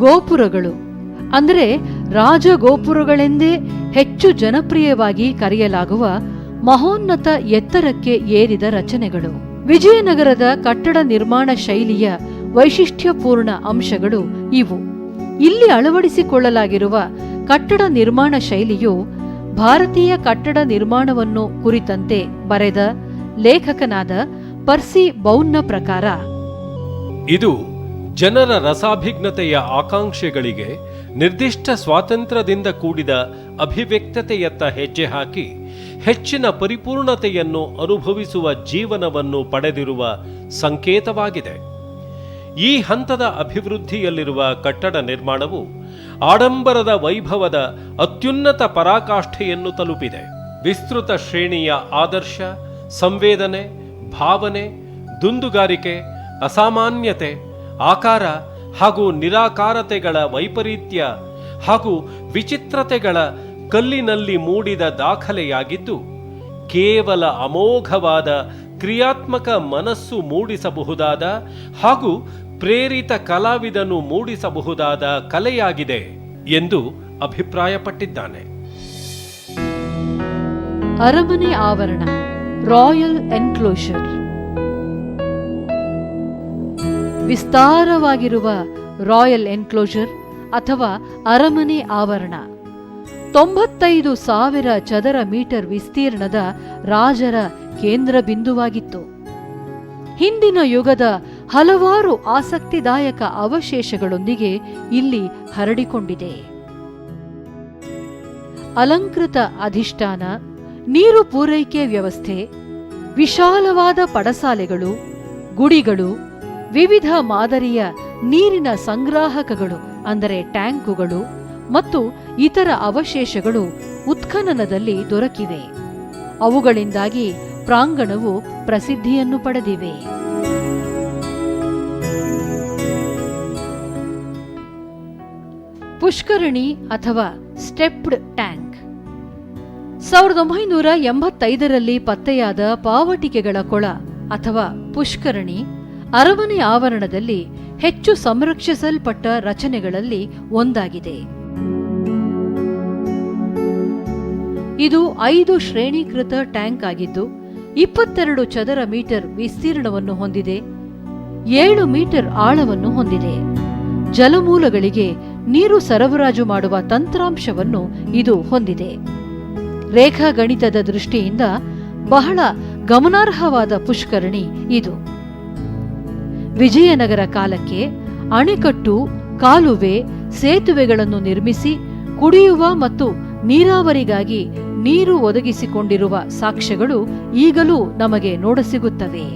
ಗೋಪುರಗಳು ಅಂದರೆ ರಾಜಗೋಪುರಗಳೆಂದೇ ಹೆಚ್ಚು ಜನಪ್ರಿಯವಾಗಿ ಕರೆಯಲಾಗುವ ಮಹೋನ್ನತ ಎತ್ತರಕ್ಕೆ ಏರಿದ ರಚನೆಗಳು. ವಿಜಯನಗರದ ಕಟ್ಟಡ ನಿರ್ಮಾಣ ಶೈಲಿಯ ವೈಶಿಷ್ಟ್ಯಪೂರ್ಣ ಅಂಶಗಳು ಇವು. ಇಲ್ಲಿ ಅಳವಡಿಸಿಕೊಳ್ಳಲಾಗಿರುವ ಕಟ್ಟಡ ನಿರ್ಮಾಣ ಶೈಲಿಯು ಭಾರತೀಯ ಕಟ್ಟಡ ನಿರ್ಮಾಣವನ್ನು ಕುರಿತಂತೆ ಬರೆದ ಲೇಖಕನಾದ ಪರ್ಸಿ ಬೌನ್ನ ಪ್ರಕಾರ ಇದು ಜನರ ರಸಾಭಿಜ್ಞತೆಯ ಆಕಾಂಕ್ಷೆಗಳಿಗೆ ನಿರ್ದಿಷ್ಟ ಸ್ವಾತಂತ್ರ್ಯದಿಂದ ಕೂಡಿದ ಅಭಿವ್ಯಕ್ತತೆಯತ್ತ ಹೆಜ್ಜೆ ಹಾಕಿ ಹೆಚ್ಚಿನ ಪರಿಪೂರ್ಣತೆಯನ್ನು ಅನುಭವಿಸುವ ಜೀವನವನ್ನು ಪಡೆದಿರುವ ಸಂಕೇತವಾಗಿದೆ. ಈ ಹಂತದ ಅಭಿವೃದ್ಧಿಯಲ್ಲಿರುವ ಕಟ್ಟಡ ನಿರ್ಮಾಣವು ಆಡಂಬರದ ವೈಭವದ ಅತ್ಯುನ್ನತ ಪರಾಕಾಷ್ಠೆಯನ್ನು ತಲುಪಿದೆ. ವಿಸ್ತೃತ ಶ್ರೇಣಿಯ ಆದರ್ಶ, ಸಂವೇದನೆ, ಭಾವನೆ, ದುಂದುಗಾರಿಕೆ, ಅಸಾಮಾನ್ಯತೆ, ಆಕಾರ ಹಾಗೂ ನಿರಾಕಾರತೆಗಳ ವೈಪರೀತ್ಯ ಹಾಗೂ ವಿಚಿತ್ರತೆಗಳ ಕಲ್ಲಿನಲ್ಲಿ ಮೂಡಿದ ದಾಖಲೆಯಾಗಿದ್ದು, ಕೇವಲ ಅಮೋಘವಾದ ಕ್ರಿಯಾತ್ಮಕ ಮನಸ್ಸು ಮೂಡಿಸಬಹುದಾದ ಹಾಗೂ ಪ್ರೇರಿತ ಕಲಾವಿದನು ಮೂಡಿಸಬಹುದಾದ ಕಲೆಯಾಗಿದೆ ಎಂದು ಅಭಿಪ್ರಾಯಪಟ್ಟಿದ್ದಾನೆ. ಅರಮನೆ ಆವರಣ, ರಾಯಲ್ ಎನ್ಕ್ಲೋಷರ್. ವಿಸ್ತಾರವಾಗಿರುವ ರಾಯಲ್ ಎನ್ಕ್ಲೋಷರ್ ಅಥವಾ ಅರಮನೆ ಆವರಣ 95,000 ಚದರ ಮೀಟರ್ ವಿಸ್ತೀರ್ಣದ ರಾಜರ ಕೇಂದ್ರ ಬಿಂದುವಾಗಿತ್ತು. ಹಿಂದಿನ ಯುಗದ ಹಲವಾರು ಆಸಕ್ತಿದಾಯಕ ಅವಶೇಷಗಳೊಂದಿಗೆ ಇಲ್ಲಿ ಹರಡಿಕೊಂಡಿದೆ. ಅಲಂಕೃತ ಅಧಿಷ್ಠಾನ, ನೀರು ಪೂರೈಕೆ ವ್ಯವಸ್ಥೆ, ವಿಶಾಲವಾದ ಪಡಸಾಲೆಗಳು, ಗುಡಿಗಳು, ವಿವಿಧ ಮಾದರಿಯ ನೀರಿನ ಸಂಗ್ರಾಹಕಗಳು ಅಂದರೆ ಟ್ಯಾಂಕುಗಳು ಮತ್ತು ಇತರ ಅವಶೇಷಗಳು ಉತ್ಖನನದಲ್ಲಿ ದೊರಕಿವೆ. ಅವುಗಳಿಂದಾಗಿ ಪ್ರಾಂಗಣವು ಪ್ರಸಿದ್ಧಿಯನ್ನು ಪಡೆದಿವೆ. ಪುಷ್ಕರಣಿ ಅಥವಾ ಸ್ಟೆಪ್ಡ್ ಟ್ಯಾಂಕ್. 1985ರಲ್ಲಿ ಪತ್ತೆಯಾದ ಪಾವಟಿಕೆಗಳ ಕೊಳ ಅಥವಾ ಪುಷ್ಕರಣಿ ಅರಮನೆ ಆವರಣದಲ್ಲಿ ಹೆಚ್ಚು ಸಂರಕ್ಷಿಸಲ್ಪಟ್ಟ ರಚನೆಗಳಲ್ಲಿ ಒಂದಾಗಿದೆ. ಇದು 5 ಶ್ರೇಣೀಕೃತ ಟ್ಯಾಂಕ್ ಆಗಿದ್ದು 22 ಚದರ ಮೀಟರ್ ವಿಸ್ತೀರ್ಣವನ್ನು ಹೊಂದಿದೆ, 7 ಮೀಟರ್ ಆಳವನ್ನು ಹೊಂದಿದೆ. ಜಲಮೂಲಗಳಿಗೆ ನೀರು ಸರಬರಾಜು ಮಾಡುವ ತಂತ್ರಾಂಶವನ್ನು ಇದು ಹೊಂದಿದೆ. ರೇಖಾಗಣಿತದ ದೃಷ್ಟಿಯಿಂದ ಬಹಳ ಗಮನಾರ್ಹವಾದ ಪುಷ್ಕರಣಿ ಇದು. ವಿಜಯನಗರ ಕಾಲಕ್ಕೆ ಅಣೆಕಟ್ಟು, ಕಾಲುವೆ, ಸೇತುವೆಗಳನ್ನು ನಿರ್ಮಿಸಿ ಕುಡಿಯುವ ಮತ್ತು ನೀರಾವರಿಗಾಗಿ ನೀರು ಒದಗಿಸಿಕೊಂಡಿರುವ ಸಾಕ್ಷ್ಯಗಳು ಈಗಲೂ ನಮಗೆ ನೋಡಸಿಗುತ್ತವೆ.